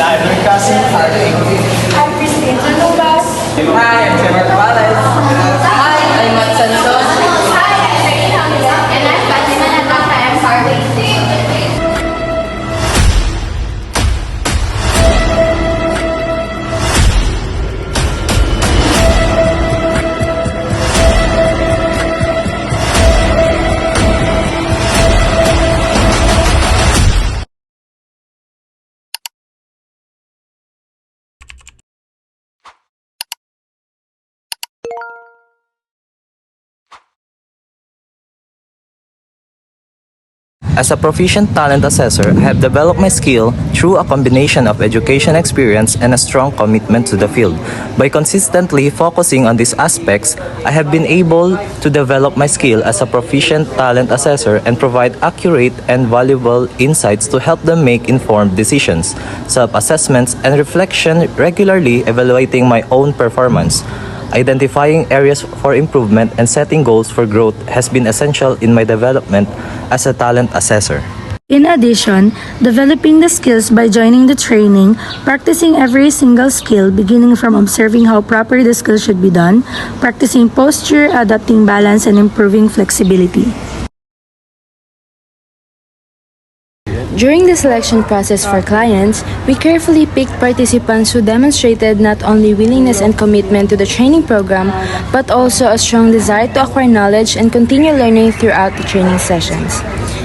I'm your cousin, Harvey. I'm Christine Anubas. Hi, I'm Trevor Palace. Hi, I'm Matt Santos. Hi, I'm Serena Angela. And I'm Fatima Nataka. I'm Harvey. As a proficient talent assessor, I have developed my skill through a combination of education experience and a strong commitment to the field. By consistently focusing on these aspects, I have been able to develop my skill as a proficient talent assessor and provide accurate and valuable insights to help them make informed decisions, self-assessments, and reflection, regularly evaluating my own performance. Identifying areas for improvement and setting goals for growth has been essential in my development as a talent assessor. In addition, developing the skills by joining the training, practicing every single skill beginning from observing how proper the skill should be done, practicing posture, adapting balance, and improving flexibility. During the selection process for clients, we carefully picked participants who demonstrated not only willingness and commitment to the training program, but also a strong desire to acquire knowledge and continue learning throughout the training sessions.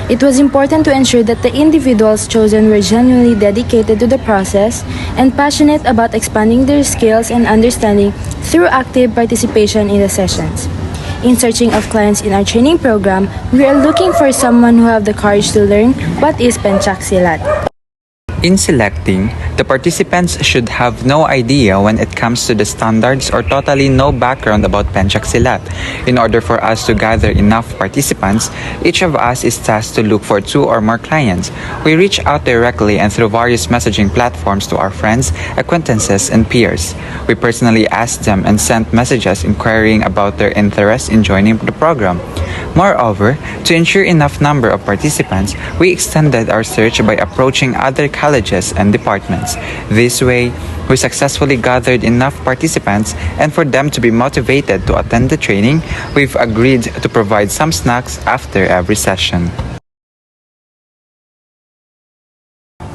It was important to ensure that the individuals chosen were genuinely dedicated to the process and passionate about expanding their skills and understanding through active participation in the sessions. In searching of clients in our training program, we are looking for someone who have the courage to learn what is Pencak Silat. In selecting, the participants should have no idea when it comes to the standards or totally no background about Pencak Silat. In order for us to gather enough participants, each of us is tasked to look for 2 or more clients. We reach out directly and through various messaging platforms to our friends, acquaintances, and peers. We personally asked them and sent messages inquiring about their interest in joining the program. Moreover, to ensure enough number of participants, we extended our search by approaching other colleges and departments. This way, we successfully gathered enough participants, and for them to be motivated to attend the training, we've agreed to provide some snacks after every session.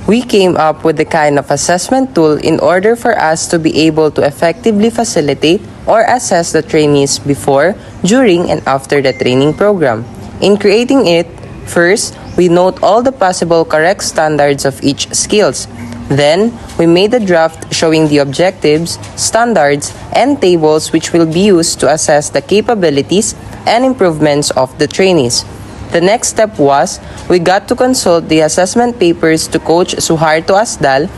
We came up with the kind of assessment tool in order for us to be able to effectively facilitate or assess the trainees before, during, and after the training program. In creating it, first, we note all the possible correct standards of each skills. Then, we made a draft showing the objectives, standards, and tables which will be used to assess the capabilities and improvements of the trainees. The next step was, we got to consult the assessment papers to Coach Suharto Asdal,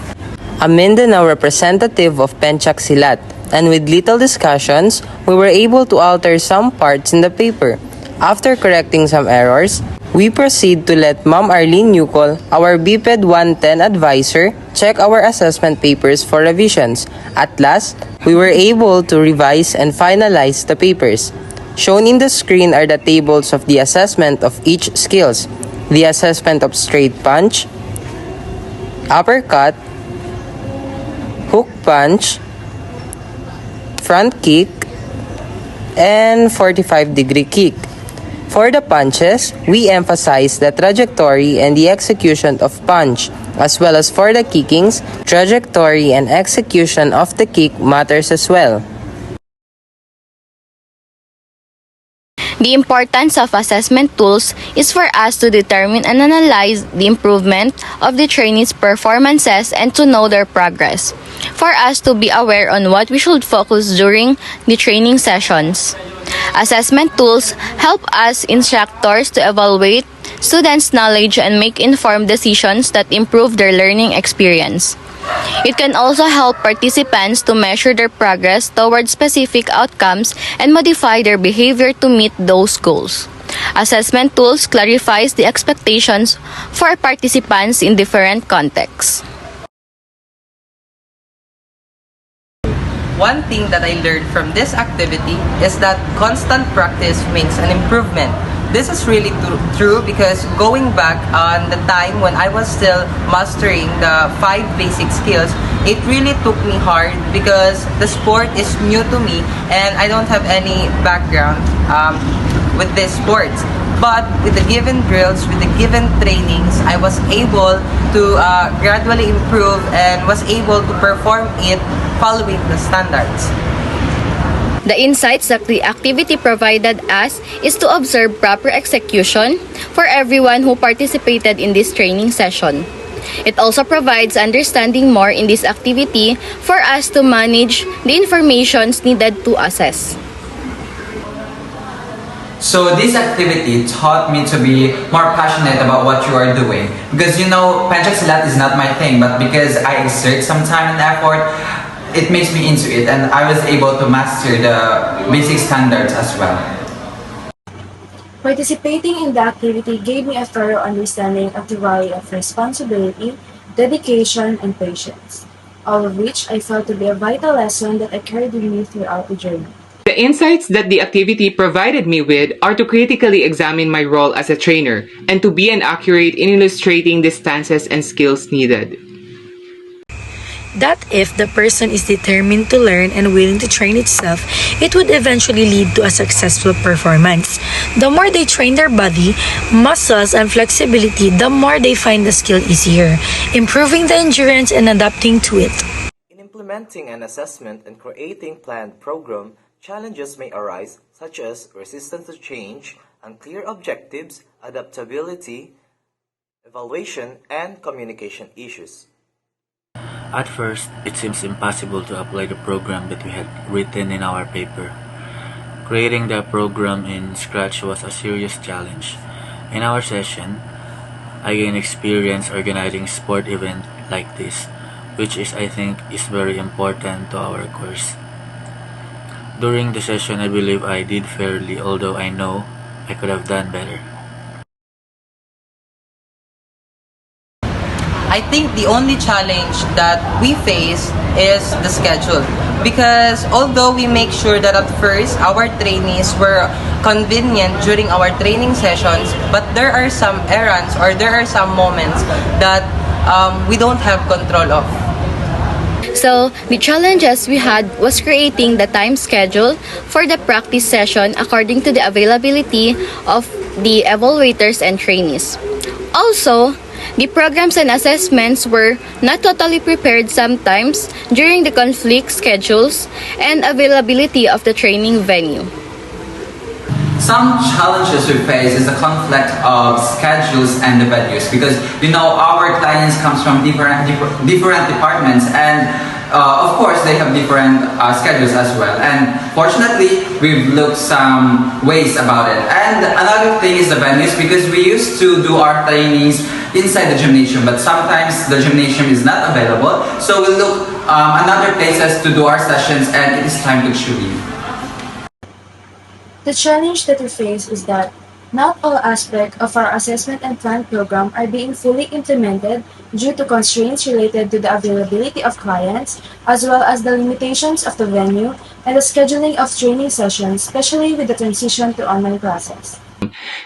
a Mindanao representative of Pencak Silat, and with little discussions, we were able to alter some parts in the paper. After correcting some errors, we proceed to let Ma'am Arlene Nucol, our BPED 110 advisor, check our assessment papers for revisions. At last, we were able to revise and finalize the papers. Shown in the screen are the tables of the assessment of each skills. The assessment of straight punch, uppercut, hook punch, front kick, and 45-degree kick. For the punches, we emphasize the trajectory and the execution of punch, as well as for the kickings, trajectory and execution of the kick matters as well. The importance of assessment tools is for us to determine and analyze the improvement of the trainees' performances and to know their progress, for us to be aware on what we should focus during the training sessions. Assessment tools help us instructors to evaluate students' knowledge and make informed decisions that improve their learning experience. It can also help participants to measure their progress towards specific outcomes and modify their behavior to meet those goals. Assessment tools clarifies the expectations for participants in different contexts. One thing that I learned from this activity is that constant practice makes an improvement. this is really true because going back on the time when I was still mastering the 5 basic skills, it really took me hard because the sport is new to me and I don't have any background with this sport. But with the given drills, with the given trainings, I was able to gradually improve and was able to perform it following the standards. The insights that the activity provided us is to observe proper execution for everyone who participated in this training session. It also provides understanding more in this activity for us to manage the informations needed to assess. So this activity taught me to be more passionate about what you are doing. Because Pencak Silat is not my thing, but because I exert some time and effort, it makes me into it and I was able to master the basic standards as well. Participating in the activity gave me a thorough understanding of the value of responsibility, dedication, and patience, all of which I felt to be a vital lesson that I carried with me throughout the journey. The insights that the activity provided me with are to critically examine my role as a trainer and to be accurate in illustrating the stances and skills needed. That if the person is determined to learn and willing to train itself, it would eventually lead to a successful performance. The more they train their body, muscles, and flexibility, the more they find the skill easier, improving the endurance and adapting to it. In implementing an assessment and creating planned program, challenges may arise such as resistance to change, unclear objectives, adaptability, evaluation, and communication issues. At first, it seems impossible to apply the program that we had written in our paper. Creating the program in scratch was a serious challenge. In our session, I gained experience organizing sport events like this, which I think is very important to our course. During the session, I believe I did fairly, although I know I could have done better. I think the only challenge that we face is the schedule because although we make sure that at first our trainees were convenient during our training sessions, but there are some errands or there are some moments that we don't have control of. So, the challenges we had was creating the time schedule for the practice session according to the availability of the evaluators and trainees. Also, the programs and assessments were not totally prepared sometimes during the conflict schedules and availability of the training venue. Some challenges we face is the conflict of schedules and the venues because our clients comes from different departments and of course they have different schedules as well, and fortunately we've looked some ways about it. And another thing is the venues because we used to do our trainings inside the gymnasium, but sometimes the gymnasium is not available, so we look another places to do our sessions and it is time to leave. The challenge that we face is that not all aspects of our assessment and plan program are being fully implemented due to constraints related to the availability of clients, as well as the limitations of the venue and the scheduling of training sessions, especially with the transition to online classes.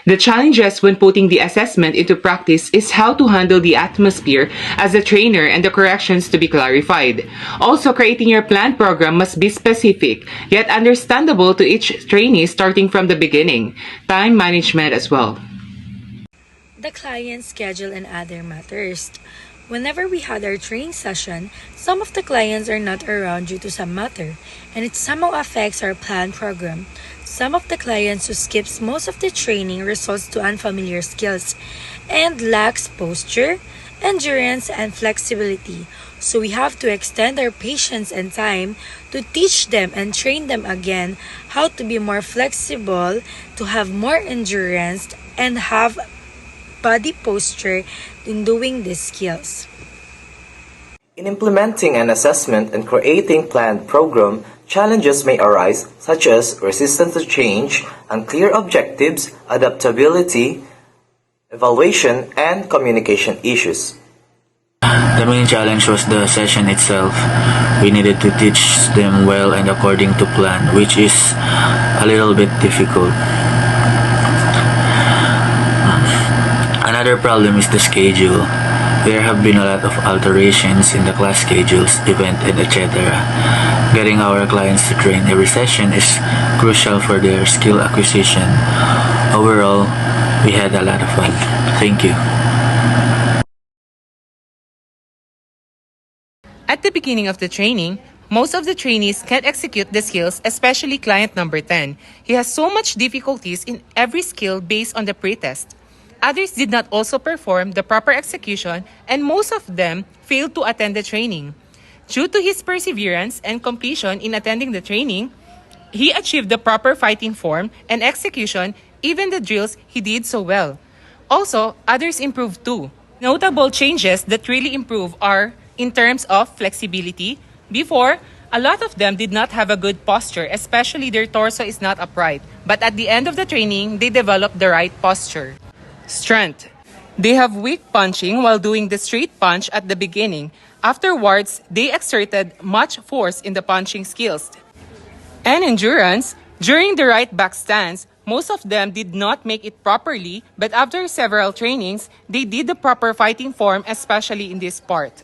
The challenges when putting the assessment into practice is how to handle the atmosphere as a trainer and the corrections to be clarified. Also, creating your planned program must be specific, yet understandable to each trainee starting from the beginning. Time management as well. The client schedule and other matters. Whenever we had our training session, some of the clients are not around due to some matter, and it somehow affects our planned program. Some of the clients who skips most of the training results to unfamiliar skills and lacks posture, endurance, and flexibility. So we have to extend our patience and time to teach them and train them again how to be more flexible, to have more endurance, and have body posture in doing these skills. In implementing an assessment and creating planned program, challenges may arise such as resistance to change, unclear objectives, adaptability, evaluation, and communication issues. The main challenge was the session itself. We needed to teach them well and according to plan, which is a little bit difficult. Another problem is the schedule. There have been a lot of alterations in the class schedules, event, and etc. Getting our clients to train every session is crucial for their skill acquisition. Overall, we had a lot of fun. Thank you. At the beginning of the training, most of the trainees can't execute the skills, especially client number 10. He has so much difficulties in every skill based on the pretest. Others did not also perform the proper execution, and most of them failed to attend the training. Due to his perseverance and completion in attending the training, he achieved the proper fighting form and execution, even the drills he did so well. Also, others improved too. Notable changes that really improve are in terms of flexibility. Before, a lot of them did not have a good posture, especially their torso is not upright. But at the end of the training, they developed the right posture. Strength. They have weak punching while doing the straight punch at the beginning. Afterwards, they exerted much force in the punching skills. And endurance. During the right back stance, most of them did not make it properly, but after several trainings, they did the proper fighting form, especially in this part.